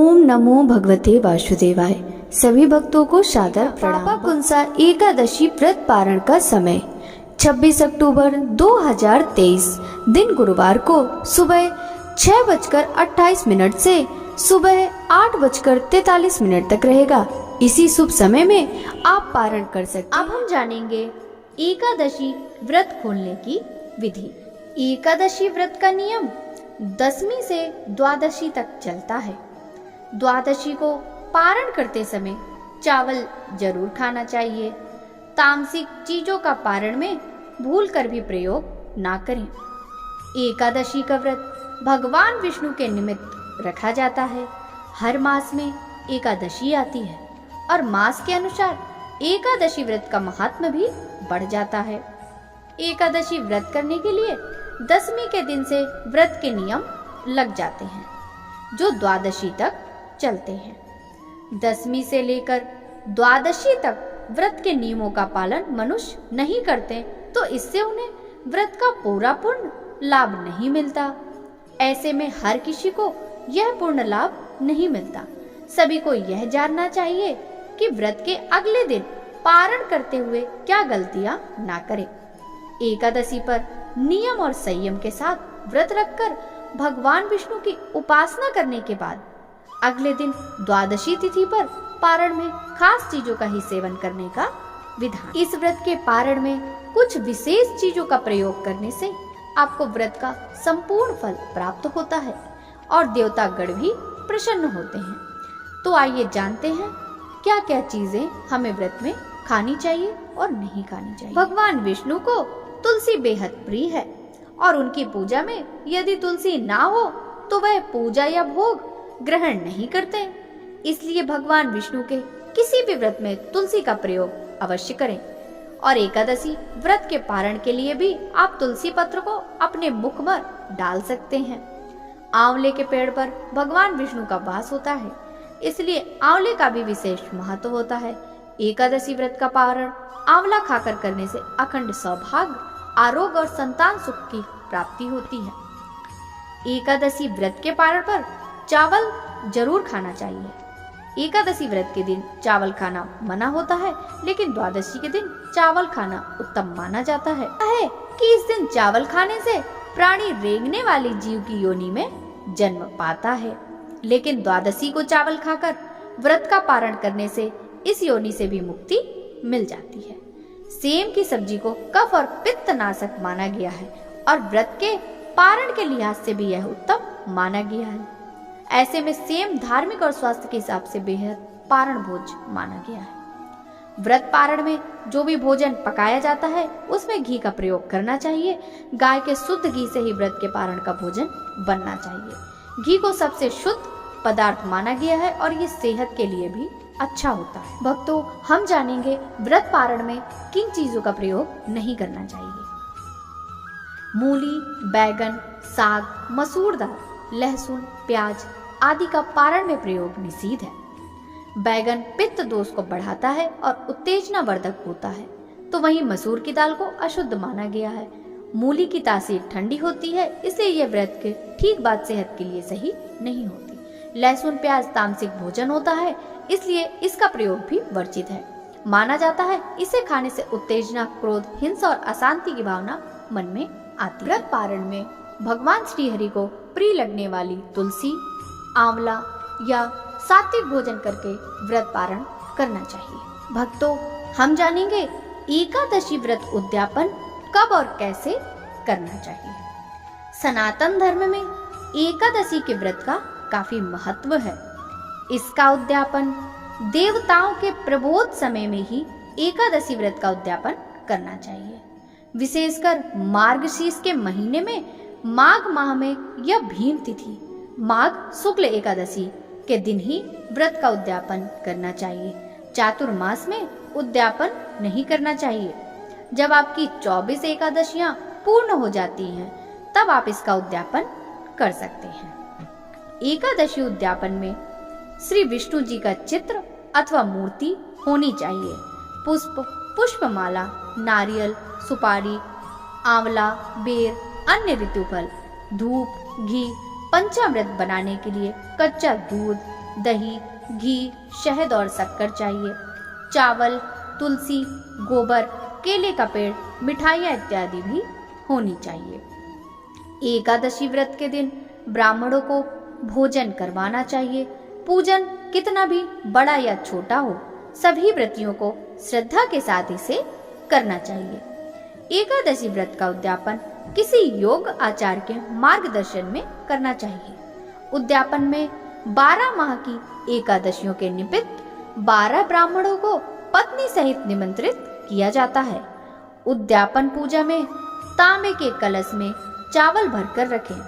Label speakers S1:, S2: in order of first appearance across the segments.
S1: ओम नमो भगवते वासुदेवाय। सभी भक्तों को सादर प्रणाम। पापाकुंसा एकादशी व्रत पारण का समय 26 अक्टूबर 2023 दिन गुरुवार को सुबह 6:28 से सुबह 8:43 तक रहेगा। इसी शुभ समय में आप पारण कर सकते हैं।
S2: अब हम जानेंगे एकादशी व्रत खोलने की विधि। एकादशी व्रत का नियम दशमी से द्वादशी तक चलता है। द्वादशी को पारण करते समय चावल जरूर खाना चाहिए। तामसिक चीजों का पारण में भूल कर भी प्रयोग ना करें। एकादशी का व्रत भगवान विष्णु के निमित्त रखा जाता है। हर मास में एकादशी आती है और मास के अनुसार एकादशी व्रत का महात्म्य भी बढ़ जाता है। एकादशी व्रत करने के लिए दशमी के दिन से व्रत के नियम लग जाते हैं जो द्वादशी तक चलते हैं। दशमी से लेकर द्वादशी तक व्रत के नियमों का पालन मनुष्य नहीं करते तो इससे उन्हें व्रत का पूरा पूर्ण लाभ नहीं मिलता। ऐसे में हर किसी को यह पूर्ण लाभ नहीं मिलता। सभी को यह जानना चाहिए कि व्रत के अगले दिन पारण करते हुए क्या गलतियां ना करें। एकादशी पर नियम और संयम के साथ व्रत रखकर भगवान विष्णु की उपासना करने के बाद अगले दिन द्वादशी तिथि पर पारण में खास चीजों का ही सेवन करने का विधान। इस व्रत के पारण में कुछ विशेष चीजों का प्रयोग करने से आपको व्रत का संपूर्ण फल प्राप्त होता है और देवतागण भी प्रसन्न होते हैं। तो आइए जानते हैं क्या क्या चीजें हमें व्रत में खानी चाहिए और नहीं खानी चाहिए। भगवान विष्णु को तुलसी बेहद प्रिय है और उनकी पूजा में यदि तुलसी ना हो तो वह पूजा या भोग ग्रहण नहीं करते। इसलिए भगवान विष्णु के किसी भी व्रत में तुलसी का प्रयोग अवश्य करें। और एकादशी व्रत के पारण के लिए भी आप तुलसी पत्र को अपने मुख पर डाल सकते हैं। आंवले के पेड़ पर भगवान विष्णु का वास होता है, इसलिए आंवले का भी विशेष महत्व होता है। एकादशी व्रत का पारण आंवला खाकर करने से अखंड सौभाग्य, आरोग्य और संतान सुख की प्राप्ति होती है। एकादशी व्रत के पारण पर चावल जरूर खाना चाहिए। एकादशी व्रत के दिन चावल खाना मना होता है, लेकिन द्वादशी के दिन चावल खाना उत्तम माना जाता है कि इस दिन चावल खाने से प्राणी रेंगने वाली जीव की योनि में जन्म पाता है। लेकिन द्वादशी को चावल खाकर व्रत का पारण करने से इस योनि से भी मुक्ति मिल जाती है। सेम की सब्जी को कफ और पित्त नाशक माना गया है और व्रत के पारण के लिहाज से भी यह उत्तम माना गया है। ऐसे में सेम धार्मिक और स्वास्थ्य के हिसाब से बेहद पारण भोज माना गया है। व्रत पारण में जो भी भोजन पकाया जाता है उसमें घी का प्रयोग करना चाहिए। गाय के शुद्ध घी से ही व्रत के पारण का भोजन बनना चाहिए। घी को सबसे शुद्ध पदार्थ माना गया है और ये सेहत के लिए भी अच्छा होता है। भक्तों, हम जानेंगे व्रत पारण में किन चीजों का प्रयोग नहीं करना चाहिए। मूली, बैगन, साग, मसूर दाल, लहसुन, प्याज आदि का पारण में प्रयोग निषिद्ध है। बैगन पित्त दोष को बढ़ाता है और उत्तेजना वर्धक होता है, तो वहीं मसूर की दाल को अशुद्ध माना गया है। मूली की तासीर ठंडी होती है, इसलिए यह व्रत के ठीक बाद सेहत के लिए सही नहीं होती। लहसुन प्याज तामसिक भोजन होता है, इसलिए इसका प्रयोग भी वर्जित है। माना जाता है इसे खाने से उत्तेजना, क्रोध, हिंसा और अशांति की भावना मन में आती है। व्रत पारण में भगवान श्री हरि को प्रिय लगने वाली तुलसी, आंवला या सात्विक भोजन करके व्रत पारण करना चाहिए। भक्तों, हम जानेंगे एकादशी व्रत उद्यापन कब और कैसे करना चाहिए। सनातन धर्म में एकादशी के व्रत का काफी महत्व है। इसका उद्यापन देवताओं के प्रबोध समय में ही एकादशी व्रत का उद्यापन करना चाहिए। विशेषकर मार्गशीर्ष के महीने में माघ माह में यह भीम तिथि माघ शुक्ल एकादशी के दिन ही व्रत का उद्यापन करना चाहिए। चातुर्मास में उद्यापन नहीं करना चाहिए। जब आपकी 24 एकादशियां पूर्ण हो जाती हैं, तब आप इसका उद्यापन कर सकते हैं। एकादशी उद्यापन में श्री विष्णु जी का चित्र अथवा मूर्ति होनी चाहिए। पुष्प, पुष्पमाला, नारियल, सुपारी, आंवला, बेर, अन्य ऋतुफल, धूप, घी, पंचामृत बनाने के लिए कच्चा दूध, दही, घी, शहद और शक्कर चाहिए। चावल, तुलसी, गोबर, केले का पेड़, मिठाइयाँ इत्यादि भी होनी चाहिए। एकादशी व्रत के दिन ब्राह्मणों को भोजन करवाना चाहिए। पूजन कितना भी बड़ा या छोटा हो, सभी व्रतियों को श्रद्धा के साथ इसे करना चाहिए। एकादशी व्रत का उद्यापन किसी योग आचार्य के मार्गदर्शन में करना चाहिए। उद्यापन में 12 माह की एकादशियों के निमित्त 12 ब्राह्मणों को पत्नी सहित निमंत्रित किया जाता है। उद्यापन पूजा में तांबे के कलश में चावल भरकर रखें।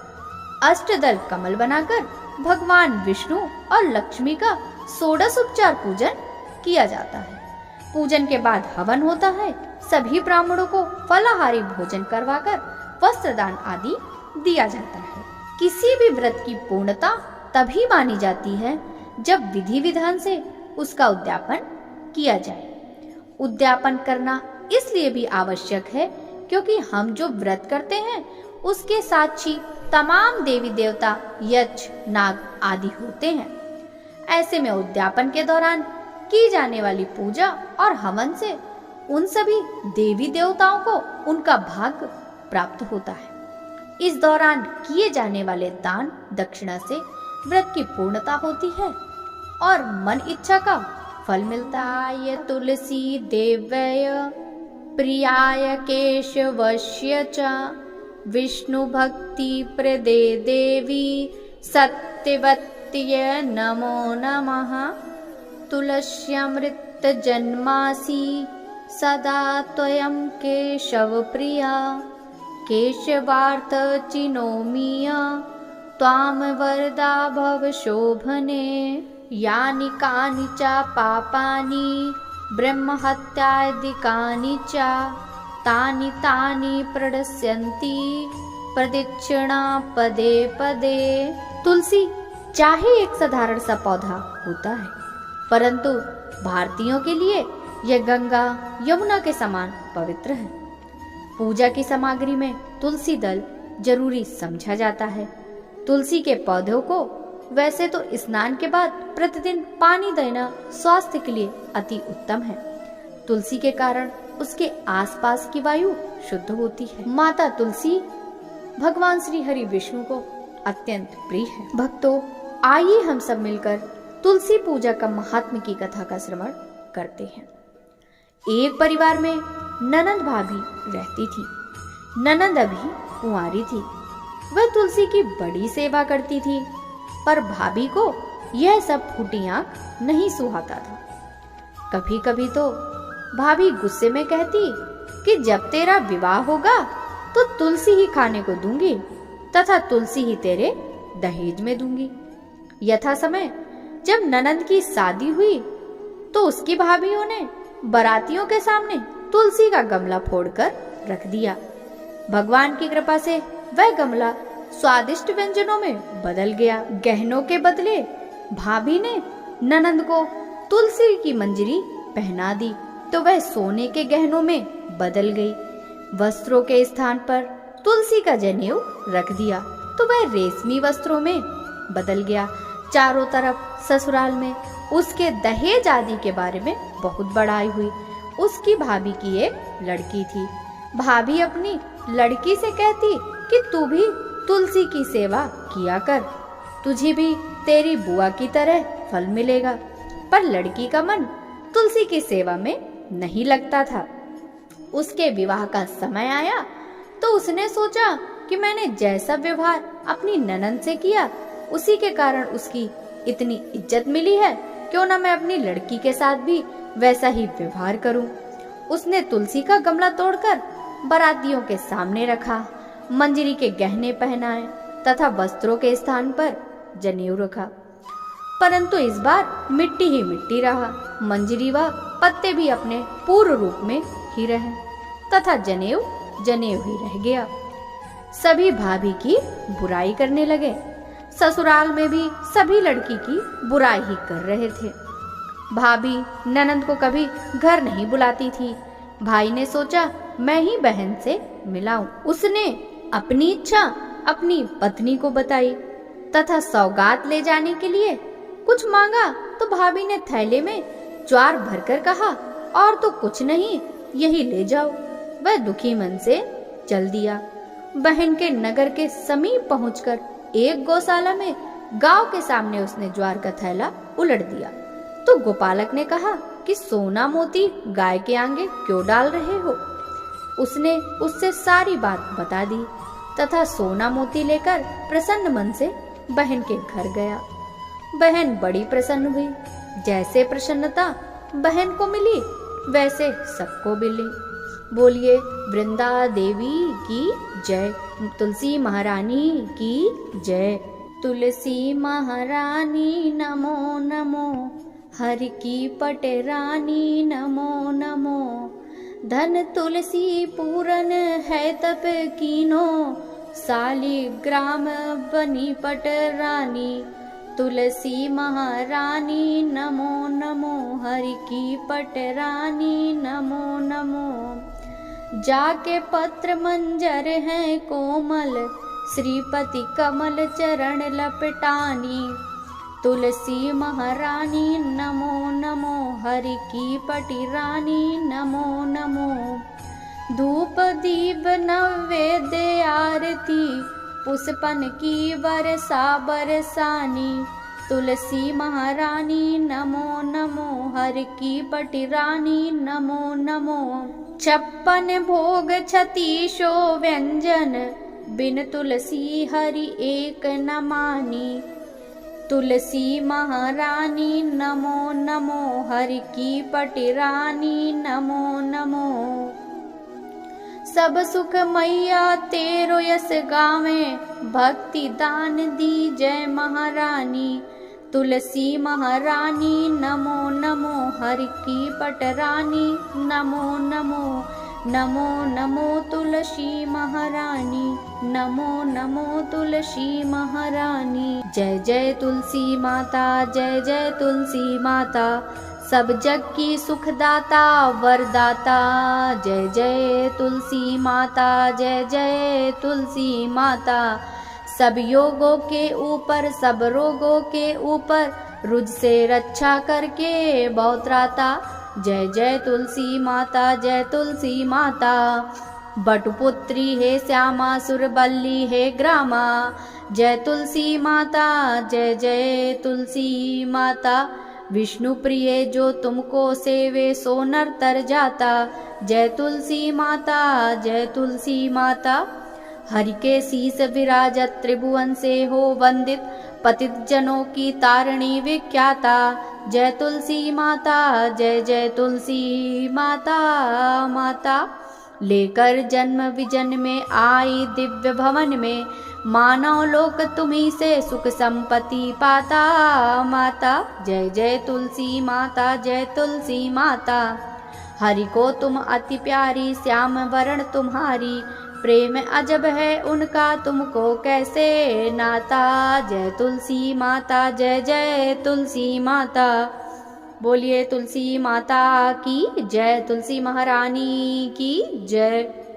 S2: अष्टदल कमल बनाकर भगवान विष्णु और लक्ष्मी का षोडशोपचार पूजन किया जाता है। पूजन के बाद हवन होता है। सभी ब्राह्मणों को फलाहारी भोजन करवाकर वस्त्रदान आदि दिया जाता है। किसी भी व्रत की पूर्णता तभी मानी जाती है जब विधि विधान से उसका उद्यापन किया जाए। उद्यापन करना इसलिए भी आवश्यक है क्योंकि हम जो व्रत करते हैं उसके साक्षी तमाम देवी देवता, यक्ष, नाग आदि होते हैं। ऐसे में उद्यापन के दौरान की जाने वाली पूजा और हवन से उन सभी देवी देवताओं को उनका भाग प्राप्त होता है। इस दौरान किए जाने वाले दान दक्षिणा से व्रत की पूर्णता होती है और मन इच्छा का फल मिलता है। तुलसी देव्य प्रियाय केशवस्य च विष्णु भक्ति प्रदे देवी सत्यवत्य नमो नमः। तुलस्यामृत जन्मासि सदा त्वयं केशव प्रिया केशवार्थ चिनोमीय त्वां वरदा भव शोभने। यानि कानि च पापानि ब्रह्महत्यादिकानि च तानि तानि प्रणश्यन्ति प्रदक्षिणा पदे पदे। तुलसी चाहे एक साधारण सा पौधा होता है, परंतु भारतीयों के लिए यह गंगा यमुना के समान पवित्र है। पूजा की सामग्री में तुलसी दल जरूरी समझा जाता है। तुलसी के पौधों को वैसे तो स्नान के बाद प्रतिदिन पानी देना स्वास्थ्य के लिए अति उत्तम है। तुलसी के कारण उसके आसपास की वायु शुद्ध होती है। माता तुलसी भगवान श्री हरि विष्णु को अत्यंत प्रिय है। भक्तों, आइए हम सब मिलकर तुलसी पूजा का महात्म्य की कथा का श्रवण करते हैं। एक परिवार में ननंद भाभी रहती थी। ननंद अभी कुंवारी थी। वह तुलसी की बड़ी सेवा करती थी, पर भाभी को यह सब फूटी आंख नहीं सुहाता था। कभी कभी तो भाभी गुस्से में कहती कि जब तेरा विवाह होगा तो तुलसी ही खाने को दूंगी तथा तुलसी ही तेरे दहेज में दूंगी। यथा समय जब ननंद की शादी हुई तो उसकी भाभीयों ने बारातियों के सामने तुलसी का गमला फोड़कर रख दिया। भगवान की कृपा से वह गमला स्वादिष्ट व्यंजनों में बदल गया। गहनों के बदले भाभी ने ननंद को तुलसी की मंजरी पहना दी तो वह सोने के गहनों में बदल गई। वस्त्रों के स्थान पर तुलसी का जनेऊ रख दिया तो वह रेशमी वस्त्रों में बदल गया। चारों तरफ ससुराल में उसके दहेज आदि के बारे में बहुत बड़ाई हुई। उसकी भाभी की एक लड़की थी। भाभी अपनी लड़की से कहती कि तू भी तुलसी की सेवा किया कर, तुझे भी तेरी बुआ की तरह फल मिलेगा। पर लड़की का मन तुलसी की सेवा में नहीं लगता था। उसके विवाह का समय आया तो उसने सोचा कि मैंने जैसा व्यवहार अपनी ननंद से किया उसी के कारण उसकी इतनी इज्जत मिली है, क्यों ना मैं अपनी लड़की के साथ भी वैसा ही व्यवहार करूं। उसने तुलसी का गमला तोड़कर बारातियों के सामने रखा, मंजरी के गहने पहनाए तथा वस्त्रों के स्थान पर जनेऊ रखा। परंतु इस बार मिट्टी ही मिट्टी रहा। मंजरी व पत्ते भी अपने पूर्व रूप में ही रहे तथा जनेऊ जनेऊ ही रह गया। सभी भाभी की बुराई करने लगे। ससुराल में भी सभी लड़की की बुराई ही कर रहे थे। भाभी ननंद को कभी घर नहीं बुलाती थी। भाई ने सोचा मैं ही बहन से मिलाऊं। उसने अपनी इच्छा अपनी पत्नी को बताई तथा सौगात ले जाने के लिए कुछ मांगा तो भाभी ने थैले में ज्वार भरकर कहा, और तो कुछ नहीं, यही ले जाओ। वह दुखी मन से चल दिया। बहन के नगर के समीप पहुंचकर एक गौशाला में गांव के सामने उसने ज्वार का थैला उलट दिया। तो गोपालक ने कहा कि सोना मोती गाय के आगे क्यों डाल रहे हो? उसने उससे सारी बात बता दी तथा सोना मोती लेकर प्रसन्न मन से बहन के घर गया। बहन बड़ी प्रसन्न हुई। जैसे प्रसन्नता बहन को मिली वैसे सबको मिली। बोलिए वृंदा देवी की जय, तुलसी महारानी की जय। तुलसी महारानी नमो नमो, हरि की पटरानी नमो नमो। धन तुलसी पूरन है तप कीनो, सालिग्राम बनी पटरानी। तुलसी महारानी नमो नमो, हरि की पटरानी नमो नमो। जाके पत्र मंजर है कोमल, श्रीपति कमल चरण लपटानी। तुलसी महारानी नमो नमो, हरि की पटरानी नमो नमो। धूप दीप नैवेद्य आरती, पुष्पन की बरसा बरसानी। तुलसी महारानी नमो नमो, हरि की पटरानी नमो नमो। 56 भोग 36 व्यंजन, बिन तुलसी हरि एक न मानी। तुलसी महारानी नमो नमो, हरि की पटरानी नमो नमो। सब सुख मैया तेरो यस गावे, भक्ति दान दी जय महारानी। तुलसी महारानी नमो नमो, हरि की पटरानी नमो नमो। नमो नमो तुलसी महारानी, नमो नमो तुलसी महारानी। जय जय तुलसी माता, जय जय तुलसी माता। सब जग की सुखदाता वरदाता। जय जय तुलसी माता, जय जय तुलसी माता। सब योगों के ऊपर, सब रोगों के ऊपर, रुझ से रक्षा करके बहुत्राता। जय जय तुलसी माता, जय तुलसी माता। बटपुत्री है श्यामा, सुरबल्ली है ग्रामा। जय तुलसी माता, जय जय तुलसी माता। विष्णु प्रिय जो तुमको सेवे, सो नर तर जाता। जय तुलसी माता, जय तुलसी माता। हरि के शीस विराजत, त्रिभुवन से हो वंदित, पतित जनों की तारिणी विख्याता। जय तुलसी माता, जय जय तुलसी माता माता। लेकर जन्म विजन में आई दिव्य भवन में, मानव लोक तुम्ही से सुख संपत्ति पाता माता। जय जय तुलसी माता, जय तुलसी माता। हरि को तुम अति प्यारी, श्याम वरण तुम्हारी। प्रेम अजब है उनका, तुमको कैसे नाता। जय तुलसी माता, जय जय तुलसी माता। बोलिए तुलसी माता की जय, तुलसी महारानी की जय।